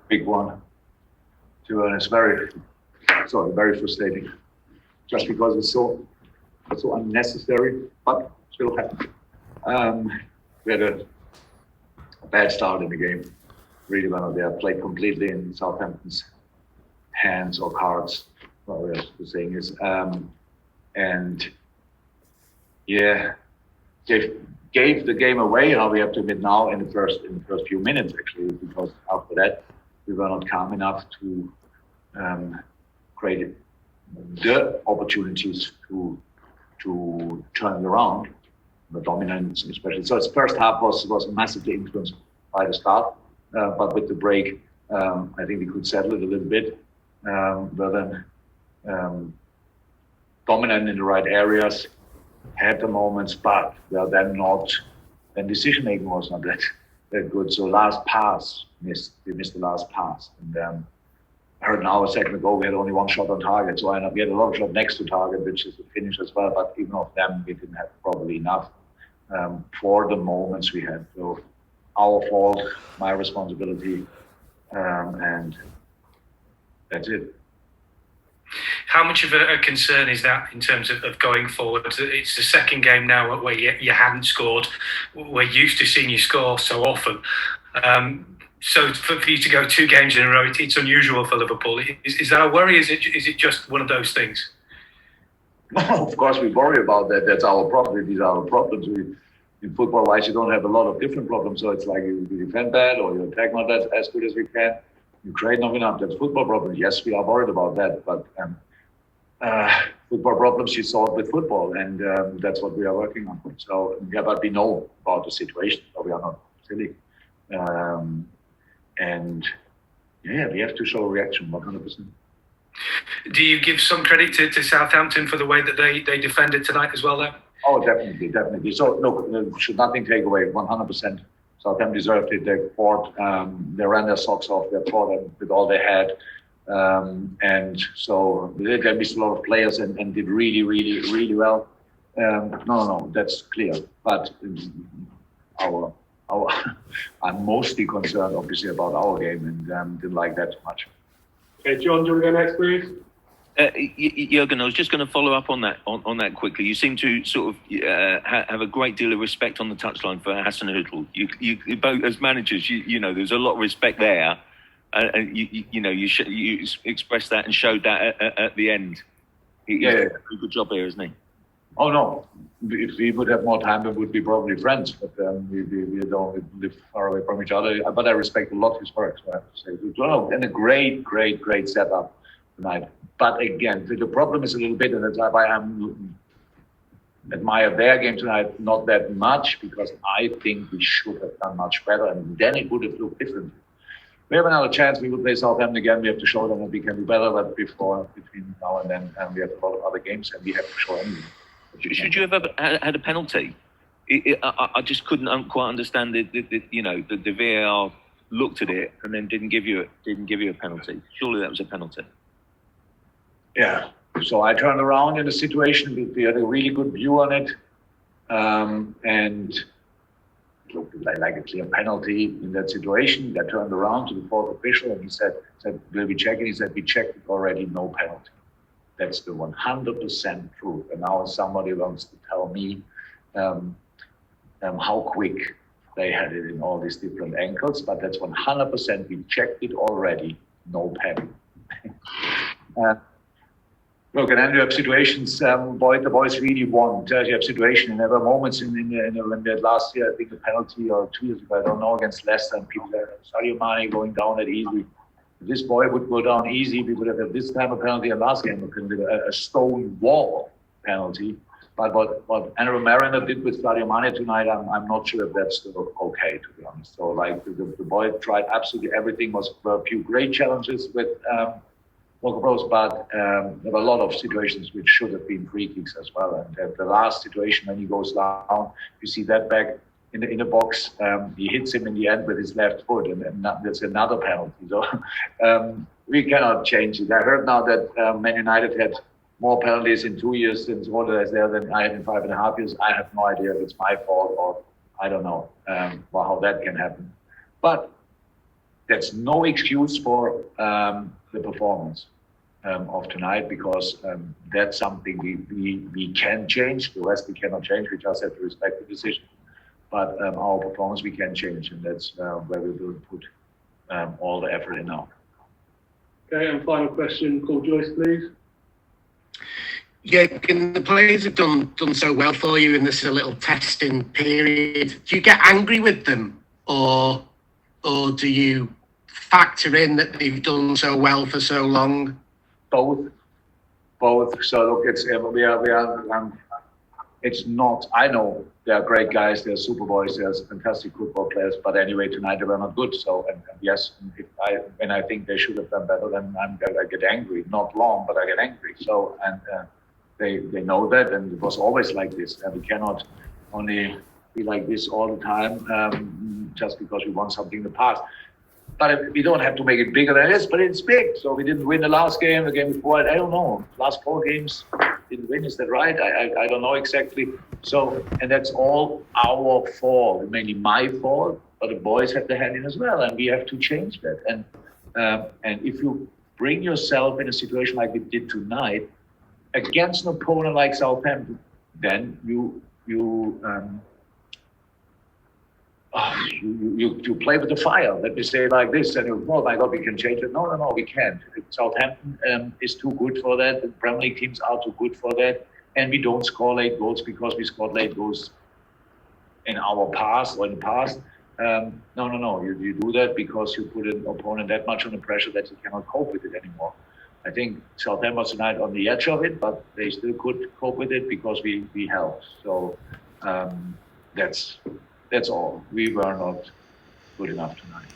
big one. And it's very frustrating, just because it's so unnecessary, but still happened. We had a bad start in the game. Really, one of they played completely in Southampton's hands or cards. What we are saying is, and yeah, gave the game away. We have to admit now in the first few minutes actually, because after that we were not calm enough to create the opportunities to turn it around. The dominance, especially. So its first half was massively influenced by the start, but with the break, I think we could settle it a little bit. Were then dominant in the right areas, had the moments, but then decision making was not that good. So last pass we missed the last pass, and I heard now a second ago we had only one shot on target, so we had a lot of shot next to target, which is the finish as well. But even of them, we didn't have probably enough for the moments we had. So our fault, my responsibility, and that's it. How much of a concern is that in terms of going forward? It's the second game now where you haven't scored. We're used to seeing you score so often. So for you to go 2 games in a row, it's unusual for Liverpool. Is that a worry? Is it just one of those things? No, of course we worry about that. That's our problem. These are our problems. In football-wise, you don't have a lot of different problems. So it's like you defend bad or you attack not as good as we can. You create not enough. That's football problems. Yes, we are worried about that. But football problems you solve with football, and that's what we are working on. So yeah, but we know about the situation. So we are not silly. And yeah, we have to show a reaction, 100%. Do you give some credit to Southampton for the way that they defended tonight as well, though? Oh, definitely. So look, should nothing take away, 100%. Southampton deserved it. They fought, they ran their socks off. They fought with all they had, and so they missed a lot of players and did really well. No, that's clear. But I'm mostly concerned, obviously, about our game, and didn't like that too much. Okay, John, do you want to go next, please? Jurgen, I was just going to follow up on that quickly. You seem to sort of have a great deal of respect on the touchline for Hassan Hüttl. You both, as managers, you know there's a lot of respect there, and you expressed that and showed that at the end. He's done a good job here, isn't he? Oh no! If we would have more time, we would be probably friends. But we don't live far away from each other. But I respect a lot his work. So I have to say, and a great setup tonight. But again, the problem is a little bit, and that's why I admire their game tonight not that much, because I think we should have done much better, and then it would have looked different. We have another chance. We will play Southampton again. We have to show them that we can do better. But between now and then, we have a lot of other games, and we have to show anything. Should you have ever had a penalty? I just couldn't quite understand the VAR looked at it and then didn't give you a penalty. Surely that was a penalty. Yeah. So I turned around in the situation. We had a really good view on it, and it looked like a clear penalty in that situation. I turned around to the fourth official and he said, "Will we check it?" He said, "We checked it already. No penalty." That's the 100% truth. And now somebody wants to tell me how quick they had it in all these different angles, but that's 100%. We checked it already. No penalty. Look, and then you have situations. The boys really want. You have situations. And there were moments in when they had last year, I think, a penalty, or 2 years ago, I don't know, against Leicester, and people, Sadio Mane going down at easy. If this boy would go down easy, we would have had this time a penalty, and last game a stone wall penalty. But what Andrew Mariner did with Sadio Mane tonight, I'm not sure if that's still okay, to be honest. So like the boy tried absolutely everything. Were a few great challenges with Walker Bros, but there were a lot of situations which should have been free kicks as well. And the last situation when he goes down, you see that back in the box, he hits him in the end with his left foot, and that's another penalty. So we cannot change it. I heard now that Man United had more penalties in 2 years since Roda is there than I had in 5.5 years. I have no idea if it's my fault or I don't know how that can happen. But that's no excuse for the performance of tonight, because that's something we can change. The rest we cannot change. We just have to respect the decision. But our performance we can change, and that's where we will put all the effort in now. Okay, and final question, Paul Joyce, please. Jurgen, the players have done so well for you, and this is a little testing period. Do you get angry with them, or do you factor in that they've done so well for so long? Both. So look, it's it's not. I know they are great guys. They're super boys. They're fantastic football players. But anyway, tonight they were not good. So and yes, when I think they should have done better, then I get angry. Not long, but I get angry. So and they know that, and it was always like this. And we cannot only be like this all the time just because we won something in the past. But we don't have to make it bigger than it is, but it's big. So we didn't win the last game, the game before. I don't know. Last 4 games didn't win. Is that right? I don't know exactly. So, and that's all our fault, mainly my fault. But the boys have their hand in as well, and we have to change that. And if you bring yourself in a situation like we did tonight against an opponent like Southampton, then you play with the fire. Let me say it like this, and you, oh my God, we can change it. No, we can't. Southampton is too good for that. The Premier League teams are too good for that, and we don't score late goals because we scored late goals in our past or in the past. No. You do that because you put an opponent that much under pressure that he cannot cope with it anymore. I think Southampton was tonight on the edge of it, but they still could cope with it because we helped. So that's all. We were not good enough tonight.